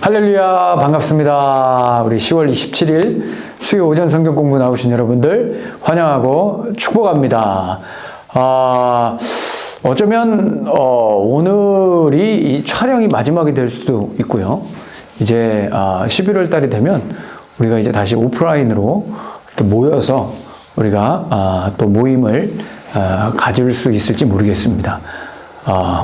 할렐루야, 반갑습니다. 우리 10월 27일 수요 오전 성경 공부 나오신 여러분들 환영하고 축복합니다. 어쩌면 오늘이 이 촬영이 마지막이 될 수도 있고요. 이제 11월 달이 되면 우리가 이제 다시 오프라인으로 이렇게 모여서 우리가 또 모임을 가질 수 있을지 모르겠습니다.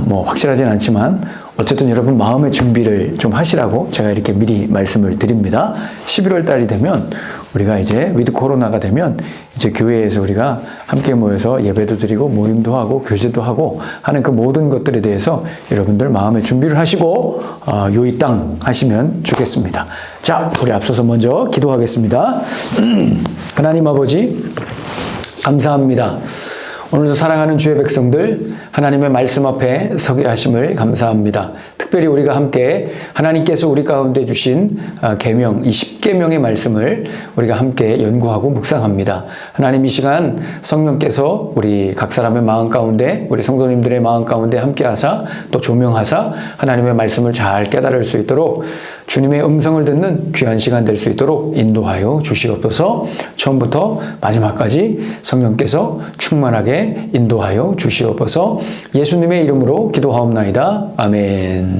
뭐 확실하진 않지만 어쨌든 여러분 마음의 준비를 좀 하시라고 제가 이렇게 미리 말씀을 드립니다. 11월 달이 되면 우리가 이제 위드 코로나가 되면 이제 교회에서 우리가 함께 모여서 예배도 드리고 모임도 하고 교제도 하고 하는 그 모든 것들에 대해서 여러분들 마음의 준비를 하시고 요이 땅 하시면 좋겠습니다. 자, 우리 앞서서 먼저 기도하겠습니다. 하나님 아버지 감사합니다. 오늘도 사랑하는 주의 백성들 하나님의 말씀 앞에 서게 하심을 감사합니다. 특별히 우리가 함께 하나님께서 우리 가운데 주신 계명, 이 10계명의 말씀을 우리가 함께 연구하고 묵상합니다. 하나님 이 시간 성령께서 우리 각 사람의 마음 가운데 우리 성도님들의 마음 가운데 함께 하사 또 조명하사 하나님의 말씀을 잘 깨달을 수 있도록 주님의 음성을 듣는 귀한 시간 될 수 있도록 인도하여 주시옵소서. 처음부터 마지막까지 성령께서 충만하게 인도하여 주시옵소서. 예수님의 이름으로 기도하옵나이다. 아멘.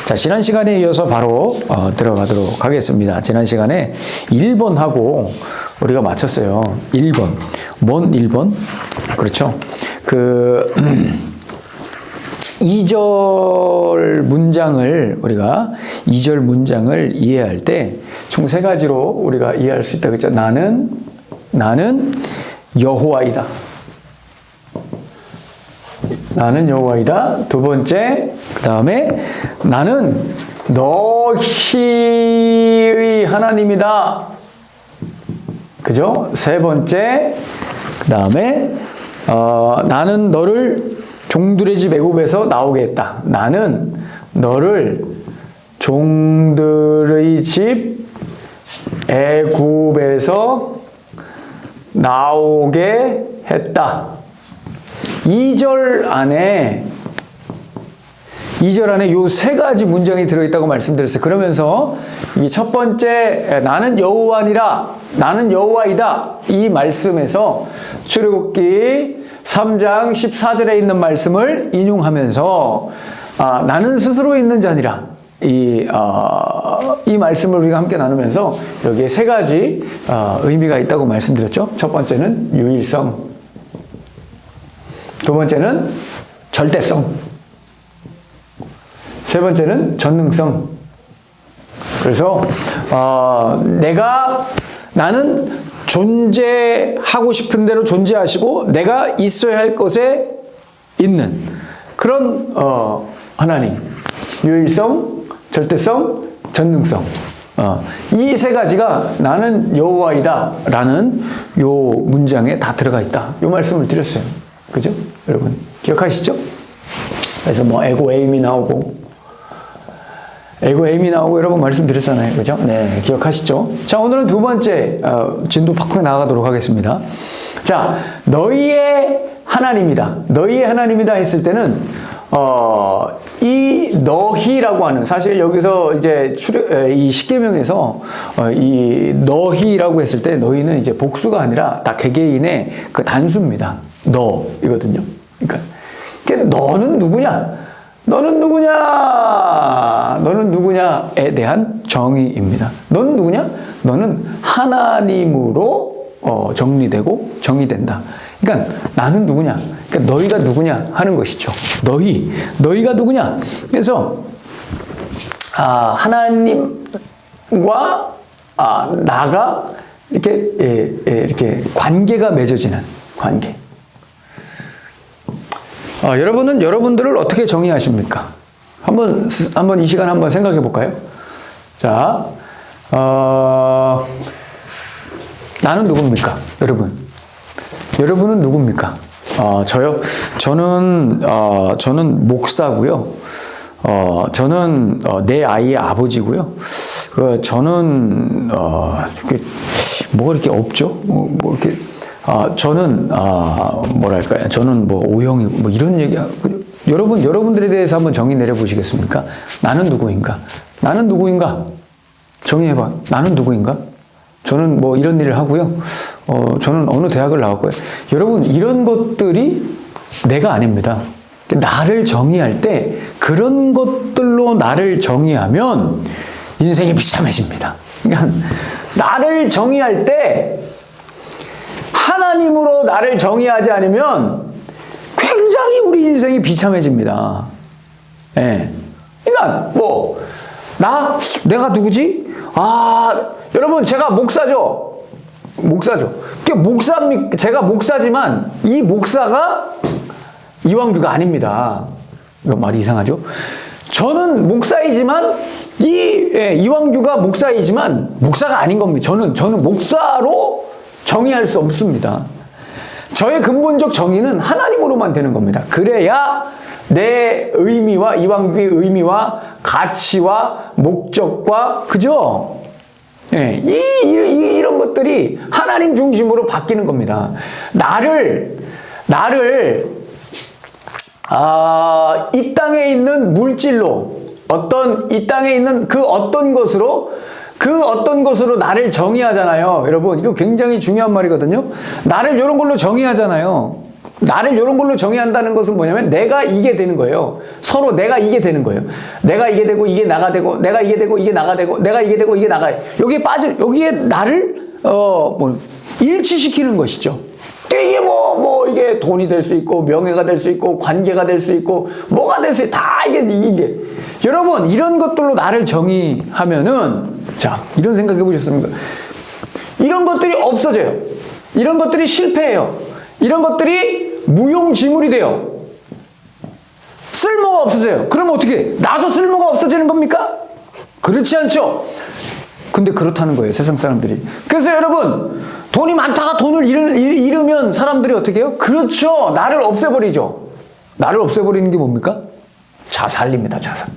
자, 지난 시간에 이어서 바로 들어가도록 하겠습니다. 지난 시간에 1번 하고 우리가 마쳤어요. 1번. 뭔 1번? 그렇죠. 2절 문장을 우리가 2절 문장을 이해할 때 총 3가지로 우리가 이해할 수 있다. 그렇죠? 나는 여호와이다. 나는 여호와이다. 두 번째, 그 다음에 나는 너희의 하나님이다. 그죠? 세 번째, 그 다음에 나는 너를 종들의 집 애굽에서 나오게 했다. 나는 너를 종들의 집 애굽에서 나오게 했다. 2절 안에 이 3가지 문장이 들어있다고 말씀드렸어요. 그러면서 이 첫 번째 나는 여호와니라, 나는 여호와이다, 이 말씀에서 출애굽기 3장 14절에 있는 말씀을 인용하면서 나는 스스로 있는 자니라, 이 말씀을 우리가 함께 나누면서 여기에 3가지 의미가 있다고 말씀드렸죠. 첫 번째는 유일성, 두 번째는 절대성, 세 번째는 전능성. 그래서 나는 존재하고 싶은 대로 존재하시고 내가 있어야 할 곳에 있는 그런 하나님, 유일성, 절대성, 전능성. 이 3가지가 나는 여호와이다 라는 요 문장에 다 들어가 있다. 요 말씀을 드렸어요. 그죠? 여러분 기억하시죠? 그래서 뭐 에고 에임이 나오고 여러분 말씀드렸잖아요. 그죠? 네, 기억하시죠? 자, 오늘은 두 번째 진도 팍팍 나가도록 하겠습니다. 자, 너희의 하나님이다. 너희의 하나님이다 했을 때는 이 너희라고 하는, 사실 여기서 이제 이 십계명에서 이 너희라고 했을 때 너희는 이제 복수가 아니라 다 개개인의 그 단수입니다. 너이거든요. 그러니까 너는 누구냐? 너는 누구냐? 너는 누구냐에 대한 정의입니다. 너는 누구냐? 너는 하나님으로 정리되고 정의된다. 그러니까 나는 누구냐? 그러니까 너희가 누구냐 하는 것이죠. 너희가 누구냐? 그래서 하나님과 나가 이렇게 관계가 맺어지는 관계. 여러분은 여러분들을 어떻게 정의하십니까? 한번 이 시간 한번 생각해 볼까요? 자, 나는 누굽니까? 여러분은 누굽니까? 저요? 저는 목사고요. 저는 내 아이의 아버지고요. 저는 뭐가 이렇게 없죠? 뭐 이렇게 저는 뭐랄까요? 저는 뭐 O형이고 뭐 이런 얘기. 여러분들에 대해서 한번 정의 내려보시겠습니까? 나는 누구인가? 나는 누구인가? 정의해봐. 나는 누구인가? 저는 뭐 이런 일을 하고요. 저는 어느 대학을 나왔고요. 여러분, 이런 것들이 내가 아닙니다. 나를 정의할 때 그런 것들로 나를 정의하면 인생이 비참해집니다. 그러니까 나를 정의할 때 하나님으로 나를 정의하지 않으면 굉장히 우리 인생이 비참해집니다. 예. 그러니까 내가 누구지? 여러분, 제가 목사죠. 제가 목사지만 이 목사가 이왕규가 아닙니다. 이거 말이 이상하죠? 저는 목사이지만 이왕규가 목사이지만 목사가 아닌 겁니다. 저는 목사로 정의할 수 없습니다. 저의 근본적 정의는 하나님으로만 되는 겁니다. 그래야 내 의미와 이왕규의 의미와 가치와 목적과 그죠? 예, 이런 것들이 하나님 중심으로 바뀌는 겁니다. 나를 이 땅에 있는 물질로 이 땅에 있는 그 어떤 것으로 나를 정의하잖아요. 여러분, 이거 굉장히 중요한 말이거든요. 나를 이런 걸로 정의하잖아요. 나를 이런 걸로 정의한다는 것은 뭐냐면 내가 이게 되는 거예요. 서로 내가 이게 되는 거예요. 내가 이게 되고 이게 나가 되고 내가 이게 되고 이게 나가 되고 내가 이게 되고 이게 나가. 여기에 나를 일치시키는 것이죠. 이게 이게 돈이 될 수 있고 명예가 될 수 있고 관계가 될 수 있고 뭐가 될 수 있고 다 이게 여러분, 이런 것들로 나를 정의하면은 자, 이런 생각 해보셨습니까? 이런 것들이 없어져요. 이런 것들이 실패해요. 이런 것들이 무용지물이 돼요. 쓸모가 없어져요. 그러면 어떻게? 나도 쓸모가 없어지는 겁니까? 그렇지 않죠? 근데 그렇다는 거예요, 세상 사람들이. 그래서 여러분, 돈이 많다가 돈을 잃으면 사람들이 어떻게 해요? 그렇죠. 나를 없애버리죠. 나를 없애버리는 게 뭡니까? 자살입니다, 자살.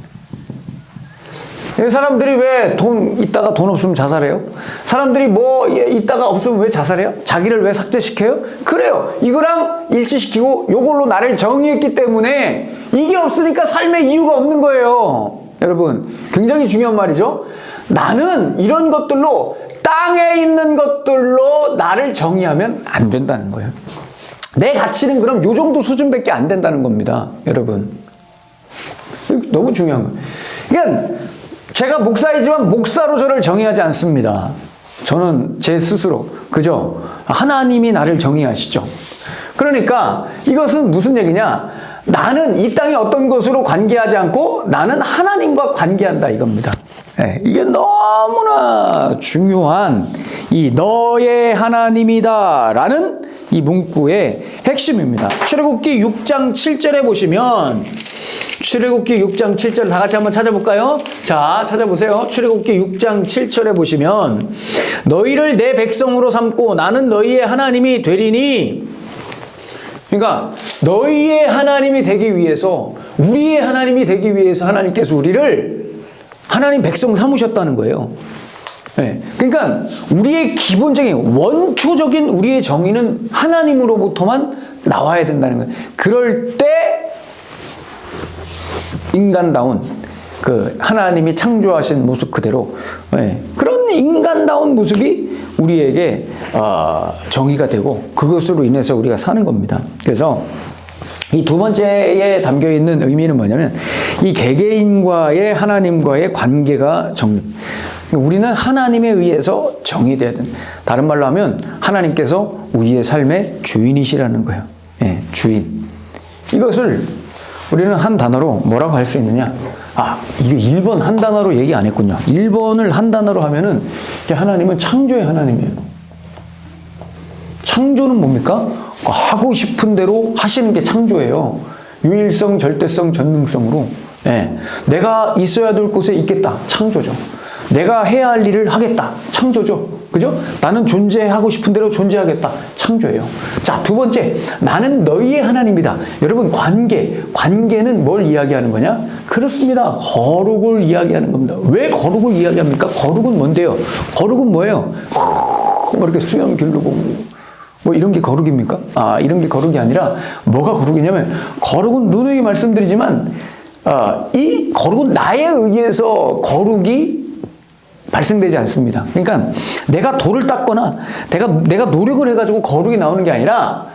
사람들이 왜 돈 있다가 돈 없으면 자살해요? 사람들이 있다가 없으면 왜 자살해요? 자기를 왜 삭제시켜요? 그래요. 이거랑 일치시키고 요걸로 나를 정의했기 때문에 이게 없으니까 삶의 이유가 없는 거예요. 여러분, 굉장히 중요한 말이죠. 나는 이런 것들로 땅에 있는 것들로 나를 정의하면 안 된다는 거예요. 내 가치는 그럼 요 정도 수준밖에 안 된다는 겁니다. 여러분. 너무 중요한 거예요. 그러니까 제가 목사이지만 목사로 저를 정의하지 않습니다. 저는 제 스스로, 그죠? 하나님이 나를 정의하시죠. 그러니까 이것은 무슨 얘기냐? 나는 이 땅의 어떤 것으로 관계하지 않고 나는 하나님과 관계한다 이겁니다. 네, 이게 너무나 중요한 이 너의 하나님이다 라는 이 문구의 핵심입니다. 출애굽기 6장 7절에 보시면 출애굽기 6장 7절 다 같이 한번 찾아볼까요? 자, 찾아보세요. 출애굽기 6장 7절에 보시면 너희를 내 백성으로 삼고 나는 너희의 하나님이 되리니, 그러니까 너희의 하나님이 되기 위해서, 우리의 하나님이 되기 위해서 하나님께서 우리를 하나님 백성 삼으셨다는 거예요. 네. 그러니까 우리의 기본적인 원초적인 우리의 정의는 하나님으로부터만 나와야 된다는 거예요. 그럴 때 인간다운 그 하나님이 창조하신 모습 그대로, 네, 그런 인간다운 모습이 우리에게 정의가 되고 그것으로 인해서 우리가 사는 겁니다. 그래서 이 두 번째에 담겨 있는 의미는 뭐냐면 이 개개인과의 하나님과의 관계가 우리는 하나님에 의해서 정의돼야 된다. 다른 말로 하면 하나님께서 우리의 삶의 주인이시라는 거예요. 예, 주인. 이것을 우리는 한 단어로 뭐라고 할 수 있느냐? 이게 1번 한 단어로 얘기 안 했군요. 1번을 한 단어로 하면은 하나님은 창조의 하나님이에요. 창조는 뭡니까? 하고 싶은 대로 하시는 게 창조예요. 유일성, 절대성, 전능성으로. 예, 내가 있어야 될 곳에 있겠다. 창조죠. 내가 해야 할 일을 하겠다. 창조죠. 그죠? 나는 존재하고 싶은 대로 존재하겠다. 창조예요. 자, 두 번째, 나는 너희의 하나님이다. 여러분, 관계는 뭘 이야기하는 거냐? 그렇습니다. 거룩을 이야기하는 겁니다. 왜 거룩을 이야기합니까? 거룩은 뭔데요? 거룩은 뭐예요? 이렇게 수염 기르고 이런 게 거룩입니까? 이런 게 거룩이 아니라 뭐가 거룩이냐면, 거룩은 누누이 말씀드리지만 이 거룩은 나에 의해서 거룩이 발생되지 않습니다. 그러니까 내가 돌을 닦거나 내가 노력을 해가지고 거룩이 나오는 게 아니라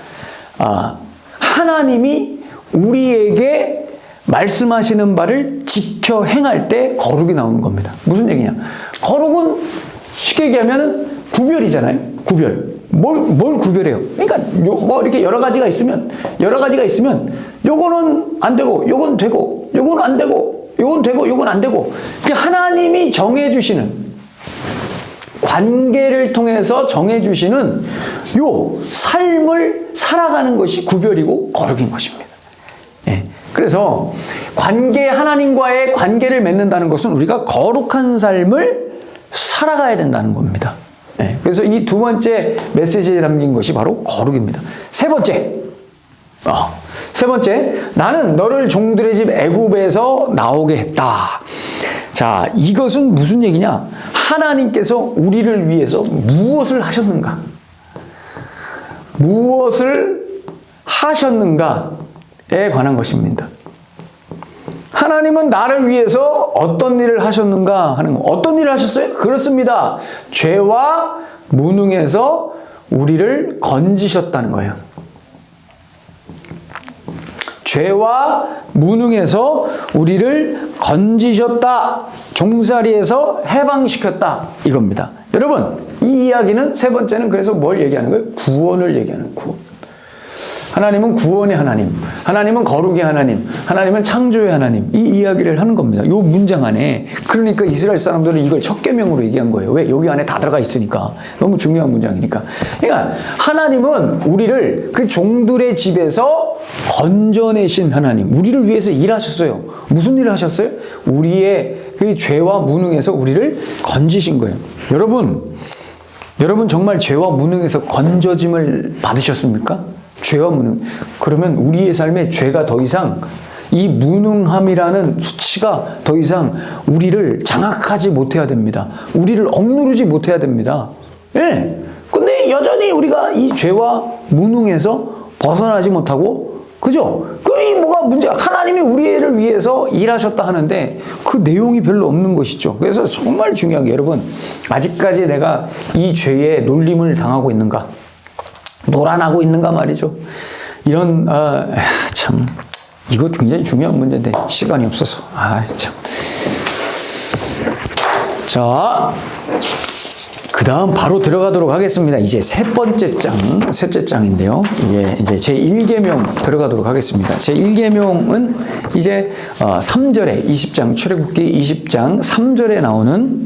하나님이 우리에게 말씀하시는 바를 지켜 행할 때 거룩이 나오는 겁니다. 무슨 얘기냐? 거룩은 쉽게 얘기하면 구별이잖아요. 구별. 뭘 구별해요? 그러니까 뭐 이렇게 여러 가지가 있으면 요거는 안 되고 요건 되고 요건 안 되고 요건 되고 요건 안 되고 하나님이 정해주시는 관계를 통해서 정해주시는 요 삶을 살아가는 것이 구별이고 거룩인 것입니다. 예. 그래서 하나님과의 관계를 맺는다는 것은 우리가 거룩한 삶을 살아가야 된다는 겁니다. 예. 그래서 이 두 번째 메시지에 담긴 것이 바로 거룩입니다. 세 번째, 나는 너를 종들의 집 애굽에서 나오게 했다. 자, 이것은 무슨 얘기냐? 하나님께서 우리를 위해서 무엇을 하셨는가? 무엇을 하셨는가에 관한 것입니다. 하나님은 나를 위해서 어떤 일을 하셨는가 하는 거. 어떤 일을 하셨어요? 그렇습니다. 죄와 무능에서 우리를 건지셨다는 거예요. 죄와 무능에서 우리를 건지셨다. 종살이에서 해방시켰다. 이겁니다. 여러분, 이 이야기는 세 번째는 그래서 뭘 얘기하는 거예요? 구원을 얘기하는 구원. 하나님은 구원의 하나님, 하나님은 거룩의 하나님, 하나님은 창조의 하나님, 이 이야기를 하는 겁니다. 이 문장 안에. 그러니까 이스라엘 사람들은 이걸 첫 계명으로 얘기한 거예요. 왜? 여기 안에 다 들어가 있으니까. 너무 중요한 문장이니까. 그러니까 하나님은 우리를 그 종들의 집에서 건져내신 하나님, 우리를 위해서 일하셨어요. 무슨 일을 하셨어요? 우리의 그 죄와 무능에서 우리를 건지신 거예요. 여러분 정말 죄와 무능에서 건져짐을 받으셨습니까? 죄와 무능. 그러면 우리의 삶에 죄가 더 이상 이 무능함이라는 수치가 더 이상 우리를 장악하지 못해야 됩니다. 우리를 억누르지 못해야 됩니다. 예. 근데 여전히 우리가 이 죄와 무능에서 벗어나지 못하고, 그죠? 이 뭐가 문제가? 하나님이 우리를 위해서 일하셨다 하는데 그 내용이 별로 없는 것이죠. 그래서 정말 중요한 게 여러분, 아직까지 내가 이 죄에 놀림을 당하고 있는가? 노란하고 있는가 말이죠. 이런 참 이거 굉장히 중요한 문제인데 시간이 없어서 참. 자, 그 다음 바로 들어가도록 하겠습니다. 이제 셋째 장인데요. 이제 제 1계명 들어가도록 하겠습니다. 제 1계명은 이제 3절에 20장 출애굽기 20장 3절에 나오는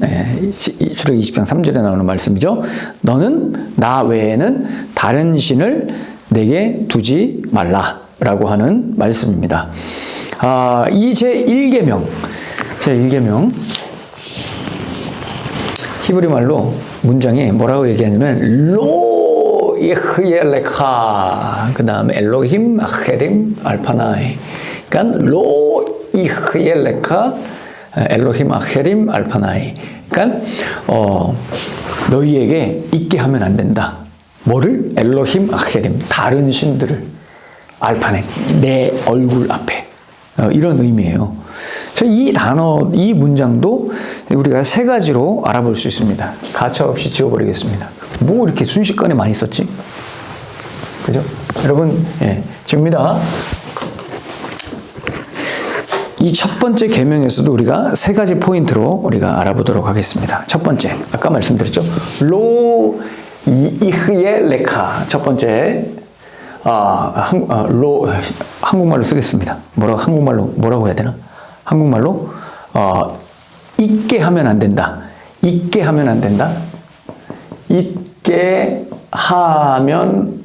출애굽기 20장 3절에 나오는 말씀이죠. 너는 나 외에는 다른 신을 내게 두지 말라라고 하는 말씀입니다. 이 제 1계명 히브리 말로 문장에 뭐라고 얘기하냐면 로 이흐엘레카 그 다음에 엘로힘 아헤림 알파나이. 그러니까 로 이흐엘레카 엘로힘 아헤림 알파나이. 그러니까 너희에게 있게 하면 안 된다. 뭐를? 엘로힘 아헤림, 다른 신들을 알파네, 내 얼굴 앞에. 이런 의미예요. 이 단어, 이 문장도 우리가 세 가지로 알아볼 수 있습니다. 가차없이 지워버리겠습니다. 뭐 이렇게 순식간에 많이 썼지? 그죠? 여러분, 지웁니다. 이 첫 번째 계명에서도 우리가 세 가지 포인트로 우리가 알아보도록 하겠습니다. 첫 번째, 아까 말씀드렸죠? 로 이흐예 레카. 첫 번째, 한국말로 쓰겠습니다. 뭐라고 해야 되나? 한국말로 있게 하면 안 된다. 있게 하면 안 된다. 있게 하면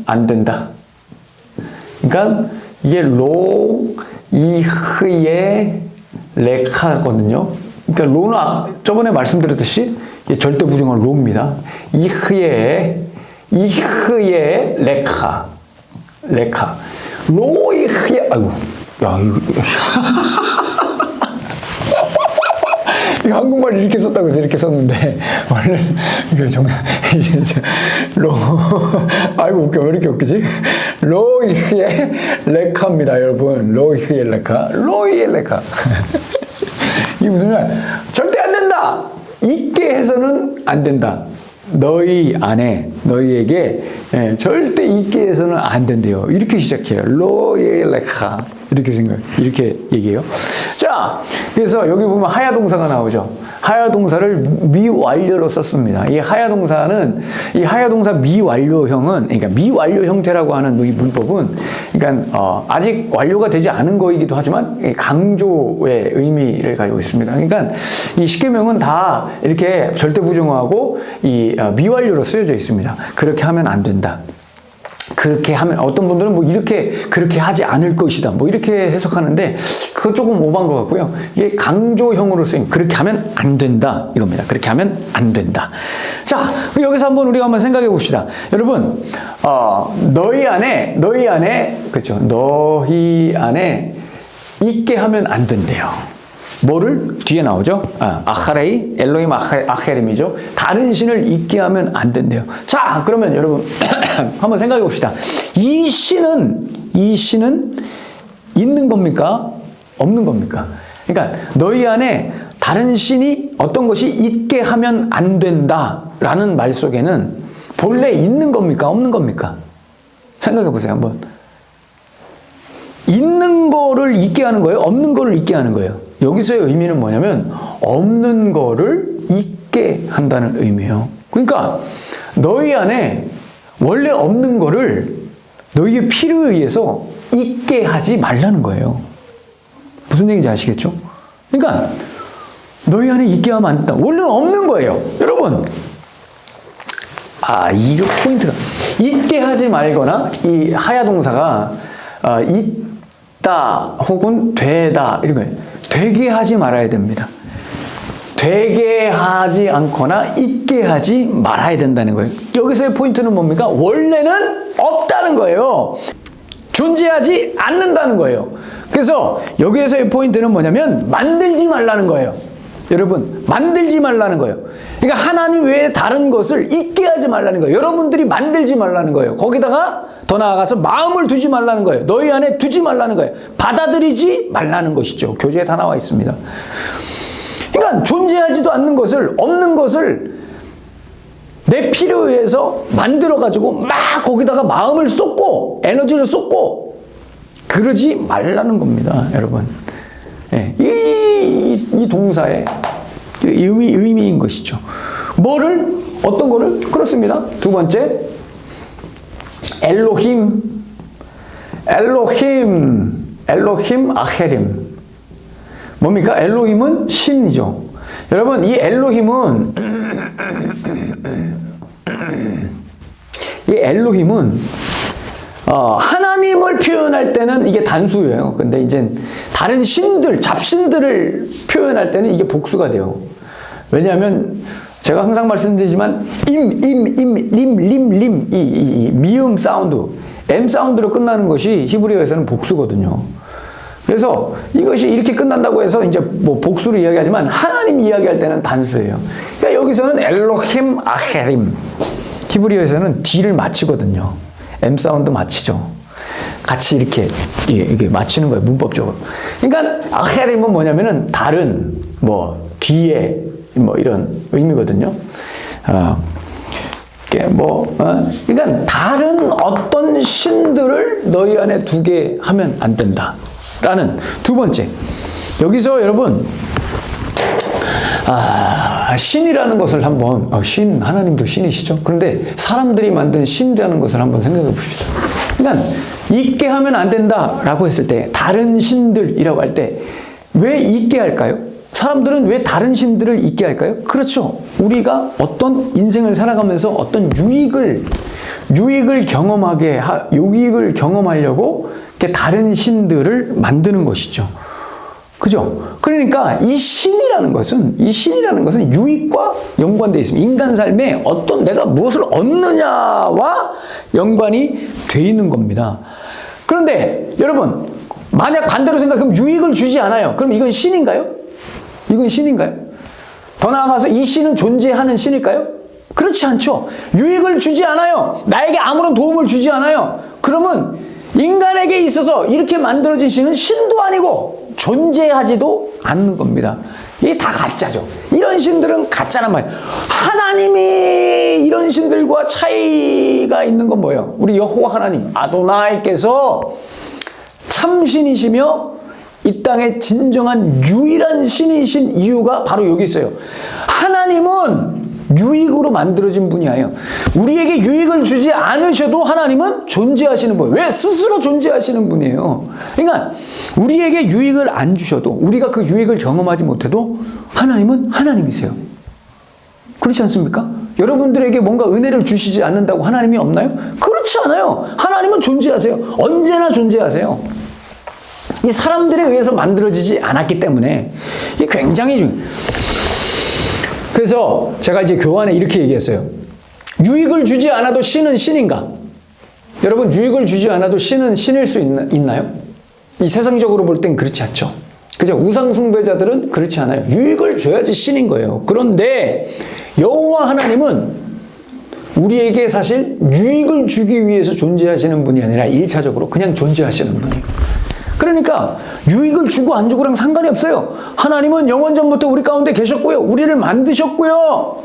안 된다. 그러니까 이게 로 이흐예 레카거든요. 그러니까 로는 저번에 말씀드렸듯이 이게 절대 부정한 로입니다. 이흐예 레카. 로 이흐예. 아이고. 야, 이거. 이거 한국말 이렇게 썼다고 해서 이렇게 썼는데, 원래, 이거 정말, 아이고, 웃겨. 왜 이렇게 웃기지? 로이히에 레카입니다, 여러분. 로이히에 레카. 로이히에 레카. 이게 무슨 말? 절대 안 된다! 있게 해서는 안 된다. 너희 안에, 너희에게 절대 있게 해서는 안 된대요. 이렇게 시작해요. 로엘레카. 이렇게 얘기해요. 자, 그래서 여기 보면 하야 동사가 나오죠. 하야 동사를 미완료로 썼습니다. 이 하야 동사는, 이 하야 동사 미완료형은, 그러니까 미완료 형태라고 하는 이 문법은, 그러니까, 아직 완료가 되지 않은 거이기도 하지만, 강조의 의미를 가지고 있습니다. 그러니까, 이 십계명은 다 이렇게 절대부정하고, 이 미완료로 쓰여져 있습니다. 그렇게 하면 안 된다. 그렇게 하면, 어떤 분들은 뭐 이렇게, 그렇게 하지 않을 것이다. 뭐 이렇게 해석하는데, 그거 조금 오버한 것 같고요. 이게 강조형으로 쓰인, 그렇게 하면 안 된다. 이겁니다. 그렇게 하면 안 된다. 자, 여기서 우리가 한번 생각해 봅시다. 여러분, 너희 안에, 그렇죠. 너희 안에 있게 하면 안 된대요. 뭐를? 뒤에 나오죠? 아하레이, 엘로힘 아헤림이죠. 다른 신을 있게 하면 안 된대요. 자, 그러면 여러분, 한번 생각해 봅시다. 이 신은 있는 겁니까? 없는 겁니까? 그러니까, 너희 안에 다른 신이 어떤 것이 있게 하면 안 된다. 라는 말 속에는 본래 있는 겁니까? 없는 겁니까? 생각해 보세요, 한번. 있는 거를 있게 하는 거예요? 없는 거를 있게 하는 거예요? 여기서의 의미는 뭐냐면 없는 거를 있게 한다는 의미예요. 그러니까 너희 안에 원래 없는 거를 너희의 필요에 의해서 있게 하지 말라는 거예요. 무슨 얘기인지 아시겠죠? 그러니까 너희 안에 있게 하면 안 된다. 원래는 없는 거예요. 여러분, 이거 포인트가, 있게 하지 말거나 이 하야 동사가 있다 혹은 되다 이런 거예요. 되게 하지 말아야 됩니다. 되게 하지 않거나 있게 하지 말아야 된다는 거예요. 여기서의 포인트는 뭡니까? 원래는 없다는 거예요. 존재하지 않는다는 거예요. 그래서 여기에서의 포인트는 뭐냐면 만들지 말라는 거예요. 여러분, 만들지 말라는 거예요. 그러니까 하나님 외에 다른 것을 있게 하지 말라는 거예요. 여러분들이 만들지 말라는 거예요. 거기다가 더 나아가서 마음을 두지 말라는 거예요. 너희 안에 두지 말라는 거예요. 받아들이지 말라는 것이죠. 교재에 다 나와 있습니다. 그러니까 존재하지도 않는 것을, 없는 것을 내 필요에 의해서 만들어가지고 막 거기다가 마음을 쏟고 에너지를 쏟고 그러지 말라는 겁니다. 여러분. 예, 이 동사의 의미인 것이죠. 뭐를? 어떤 거를? 그렇습니다. 두 번째, 엘로힘 아헤림. 뭡니까? 엘로힘은 신이죠. 여러분, 이 엘로힘은 하나님을 표현할 때는 이게 단수예요. 근데 이제 다른 신들, 잡신들을 표현할 때는 이게 복수가 돼요. 왜냐하면 제가 항상 말씀드리지만 림, 이 미음 사운드, M 사운드로 끝나는 것이 히브리어에서는 복수거든요. 그래서 이것이 이렇게 끝난다고 해서 이제 뭐 복수를 이야기하지만 하나님 이야기할 때는 단수예요. 그러니까 여기서는 엘로힘 아헤림, 히브리어에서는 D를 맞추거든요. M 사운드 맞히죠. 같이 이렇게 맞추는 거예요, 문법적으로. 그러니까 아헤림은 뭐냐면은 다른, 뭐 뒤에 뭐 이런 의미거든요. 그러니까 다른 어떤 신들을 너희 안에 두게 하면 안 된다. 라는 두 번째. 여기서 여러분, 신이라는 것을 한번, 하나님도 신이시죠? 그런데 사람들이 만든 신이라는 것을 한번 생각해 봅시다. 그러니까, 있게 하면 안 된다라고 했을 때, 다른 신들이라고 할 때, 왜 있게 할까요? 사람들은 왜 다른 신들을 있게 할까요? 그렇죠. 우리가 어떤 인생을 살아가면서 어떤 유익을 경험하려고 이렇게 다른 신들을 만드는 것이죠. 그죠? 그러니까 이 신이라는 것은 유익과 연관되어 있습니다. 인간 삶에 어떤 내가 무엇을 얻느냐와 연관이 돼 있는 겁니다. 그런데 여러분, 만약 반대로 생각하면 유익을 주지 않아요. 그럼 이건 신인가요? 이건 신인가요? 더 나아가서 이 신은 존재하는 신일까요? 그렇지 않죠. 유익을 주지 않아요. 나에게 아무런 도움을 주지 않아요. 그러면 인간에게 있어서 이렇게 만들어진 신은 신도 아니고 존재하지도 않는 겁니다. 이게 다 가짜죠. 이런 신들은 가짜란 말이에요. 하나님이 이런 신들과 차이가 있는 건 뭐예요? 우리 여호와 하나님 아도나이께서 참신이시며 이 땅의 진정한 유일한 신이신 이유가 바로 여기 있어요. 하나님은 유익으로 만들어진 분이 아니에요. 우리에게 유익을 주지 않으셔도 하나님은 존재하시는 분이에요. 왜? 스스로 존재하시는 분이에요. 그러니까 우리에게 유익을 안 주셔도, 우리가 그 유익을 경험하지 못해도 하나님은 하나님이세요. 그렇지 않습니까? 여러분들에게 뭔가 은혜를 주시지 않는다고 하나님이 없나요? 그렇지 않아요. 하나님은 존재하세요. 언제나 존재하세요. 이 사람들에 의해서 만들어지지 않았기 때문에 이게 굉장히 중요해요. 그래서 제가 이제 교환에 이렇게 얘기했어요. 유익을 주지 않아도 신은 신인가? 여러분, 유익을 주지 않아도 신은 신일 수 있나요? 이 세상적으로 볼 땐 그렇지 않죠. 그죠? 우상숭배자들은 그렇지 않아요. 유익을 줘야지 신인 거예요. 그런데 여호와 하나님은 우리에게 사실 유익을 주기 위해서 존재하시는 분이 아니라 1차적으로 그냥 존재하시는 분이에요. 그러니까 유익을 주고 안 주고랑 상관이 없어요. 하나님은 영원전부터 우리 가운데 계셨고요. 우리를 만드셨고요.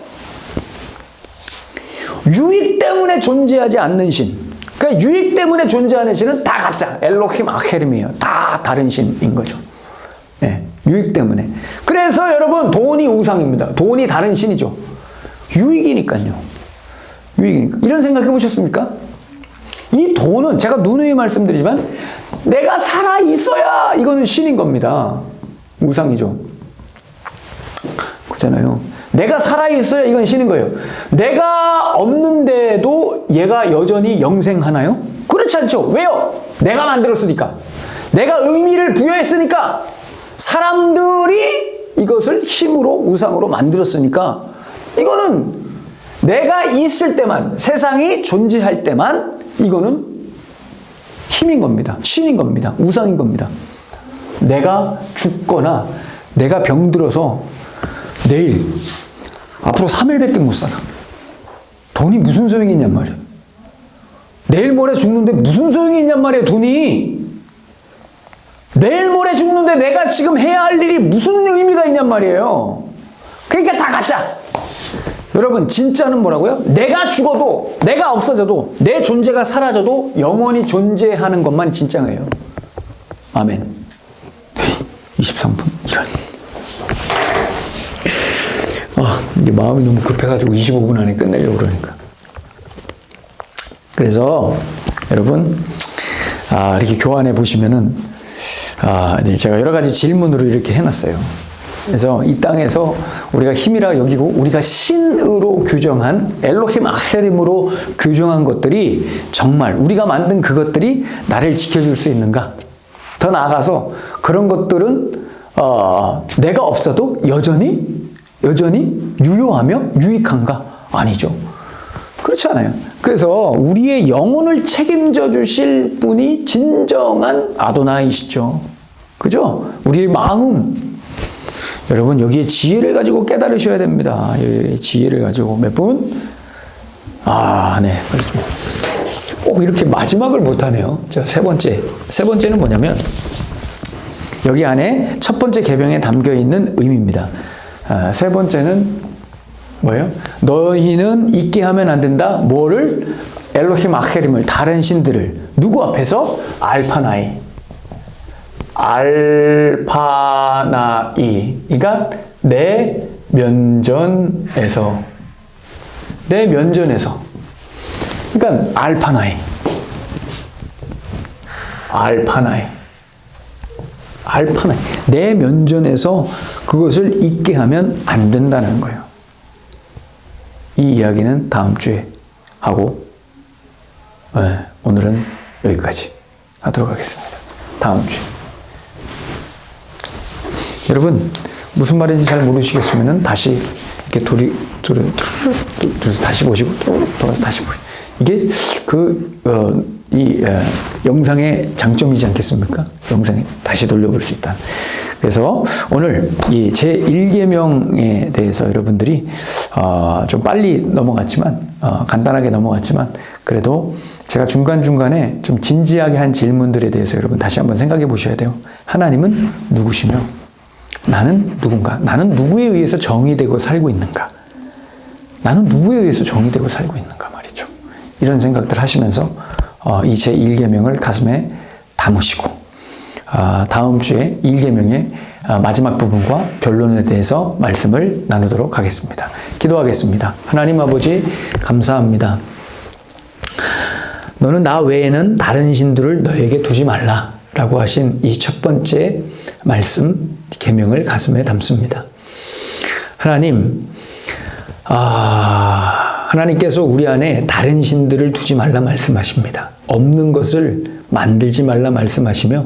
유익 때문에 존재하지 않는 신. 그러니까 유익 때문에 존재하는 신은 다 가짜. 엘로힘 아케림이에요. 다 다른 신인 거죠. 네, 유익 때문에. 그래서 여러분, 돈이 우상입니다. 돈이 다른 신이죠. 유익이니까요. 유익이니까. 이런 생각 해보셨습니까? 이 돈은 제가 누누이 말씀드리지만 내가 살아 있어야 이거는 신인 겁니다. 우상이죠. 그렇잖아요. 내가 살아 있어야 이건 신인 거예요. 내가 없는데도 얘가 여전히 영생하나요? 그렇지 않죠. 왜요? 내가 만들었으니까. 내가 의미를 부여했으니까. 사람들이 이것을 힘으로 우상으로 만들었으니까 이거는 내가 있을 때만, 세상이 존재할 때만 이거는 힘인 겁니다. 신인 겁니다. 우상인 겁니다. 내가 죽거나 내가 병들어서 내일 앞으로 3일밖에 못 살아. 돈이 무슨 소용이 있냔 말이에요. 내일 모레 죽는데 무슨 소용이 있냔 말이에요. 돈이. 내일 모레 죽는데 내가 지금 해야 할 일이 무슨 의미가 있냔 말이에요. 그러니까 다 가짜. 여러분, 진짜는 뭐라고요? 내가 죽어도, 내가 없어져도, 내 존재가 사라져도 영원히 존재하는 것만 진짜예요. 아멘. 23분. 이런. 이게 마음이 너무 급해가지고 25분 안에 끝내려고 그러니까. 그래서 여러분, 이렇게 교환해 보시면은, 이제 제가 여러 가지 질문으로 이렇게 해놨어요. 그래서 이 땅에서 우리가 힘이라 여기고 우리가 신으로 규정한 엘로힘 아헤림으로 규정한 것들이 정말 우리가 만든 그것들이 나를 지켜줄 수 있는가? 더 나아가서 그런 것들은 내가 없어도 여전히 유효하며 유익한가? 아니죠. 그렇지 않아요. 그래서 우리의 영혼을 책임져 주실 분이 진정한 아도나이시죠. 그죠? 우리의 마음. 여러분, 여기에 지혜를 가지고 깨달으셔야 됩니다. 지혜를 가지고 몇 분? 네, 그렇습니다. 꼭 이렇게 마지막을 못하네요. 자, 세 번째는 뭐냐면 여기 안에 첫 번째 계명에 담겨 있는 의미입니다. 세 번째는 뭐예요? 너희는 잊게 하면 안 된다. 뭐를? 엘로힘 아케림을, 다른 신들을. 누구 앞에서? 알파나이. 그러니까 내 면전에서. 그러니까 알파나이. 내 면전에서 그것을 잊게 하면 안 된다는 거예요. 이 이야기는 다음 주에 하고, 오늘은 여기까지 하도록 하겠습니다. 다음 주에. 여러분, 무슨 말인지 잘 모르시겠으면 다시 이렇게 돌아서 다시 보시고, 돌아서 다시 보시고. 이게 영상의 장점이지 않겠습니까? 영상에 다시 돌려볼 수 있다. 그래서 오늘 이 제1계명에 대해서 여러분들이 좀 빨리 넘어갔지만 간단하게 넘어갔지만 그래도 제가 중간중간에 좀 진지하게 한 질문들에 대해서 여러분 다시 한번 생각해 보셔야 돼요. 하나님은 누구시며 나는 누군가? 나는 누구에 의해서 정의되고 살고 있는가? 나는 누구에 의해서 정의되고 살고 있는가 말이죠. 이런 생각들 하시면서 이 제1계명을 가슴에 담으시고 다음 주에 1계명의 마지막 부분과 결론에 대해서 말씀을 나누도록 하겠습니다. 기도하겠습니다. 하나님 아버지 감사합니다. 너는 나 외에는 다른 신들을 너에게 두지 말라 라고 하신 이 첫 번째 말씀 계명을 가슴에 담습니다. 하나님, 하나님께서 우리 안에 다른 신들을 두지 말라 말씀하십니다. 없는 것을 만들지 말라 말씀하시며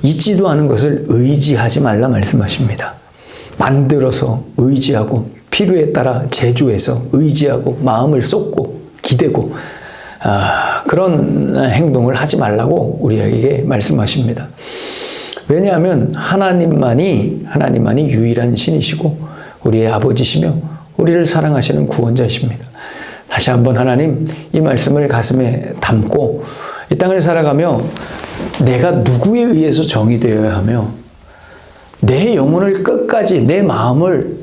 있지도 않은 것을 의지하지 말라 말씀하십니다. 만들어서 의지하고 필요에 따라 제조해서 의지하고 마음을 쏟고 기대고 그런 행동을 하지 말라고 우리에게 말씀하십니다. 왜냐하면 하나님만이 유일한 신이시고 우리의 아버지시며 우리를 사랑하시는 구원자이십니다. 다시 한번 하나님 이 말씀을 가슴에 담고 이 땅을 살아가며 내가 누구에 의해서 정의되어야 하며 내 영혼을 끝까지 내 마음을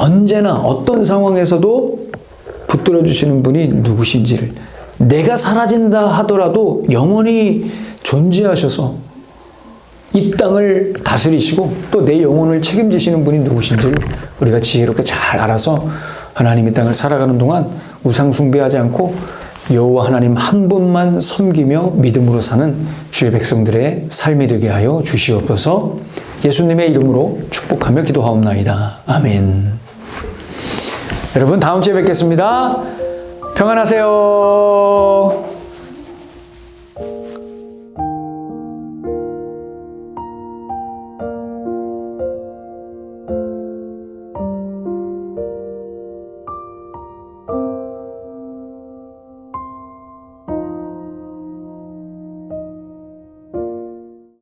언제나 어떤 상황에서도 붙들어 주시는 분이 누구신지를 내가 사라진다 하더라도 영원히 존재하셔서 이 땅을 다스리시고 또 내 영혼을 책임지시는 분이 누구신지를 우리가 지혜롭게 잘 알아서 하나님 이 땅을 살아가는 동안 우상 숭배하지 않고 여호와 하나님 한 분만 섬기며 믿음으로 사는 주의 백성들의 삶이 되게 하여 주시옵소서. 예수님의 이름으로 축복하며 기도하옵나이다. 아멘. 여러분 다음 주에 뵙겠습니다. 평안하세요.